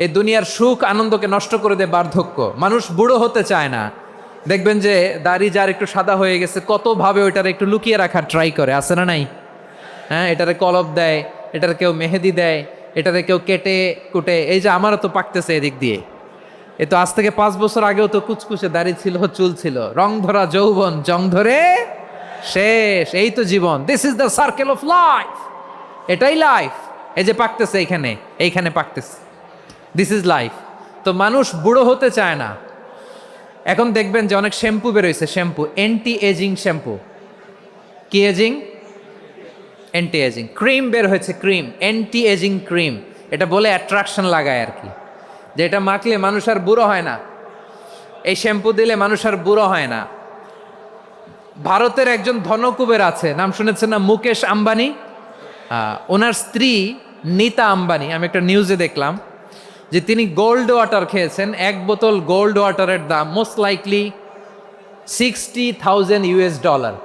এই দুনিয়ার সুখ আনন্দকে নষ্ট করে দেয় বার্ধক্য। মানুষ বুড়ো হতে চায় না। দেখবেন যে দাড়ি যার একটু সাদা হয়ে গেছে কতভাবে ওইটার একটু লুকিয়ে রাখার ট্রাই করে, আছে না নাই? হ্যাঁ, এটারে কলপ দেয়, এটার কেউ মেহেদি দেয়, এটারে কেউ কেটে কুটে। এই যে আমারও তো পাকতেছে এদিক দিয়ে। এ তো আজ থেকে 5 বছর আগেও তো কুচকুচে দাড়ি ছিল, চুল ছিল, রং ধরা যৌবন জং ধরে শেষ। এই তো জীবন, this is the circle of life. এটাই লাইফ। এই যে পাকতেছে এইখানে পাকতেছে, দিস ইজ লাইফ। তো মানুষ বুড়ো হতে চায় না। এখন দেখবেন যে অনেক শ্যাম্পু বেরোইছে, শ্যাম্পু অ্যান্টি এজিং শ্যাম্পু। কি এজিং? Anti ageing. ক্রিম বের হয়েছে, ক্রিম অ্যান্টি এজিং ক্রিম। এটা বলে অ্যাট্রাকশন লাগায় আর কি, যে এটা মাখলে মানুষ আর বুড়ো হয় না, এই শ্যাম্পু দিলে মানুষ আর বুড়ো হয় না। ভারতের একজন ধনকুবের আছে, নাম শুনেছেন না? মুকেশ আম্বানি। ওনার স্ত্রী নীতা আম্বানি, আমি একটা নিউজে দেখলাম যে তিনি গোল্ড ওয়াটার খেয়েছেন। 1 বোতল গোল্ড ওয়াটারের দাম মোস্ট লাইকলি $60,000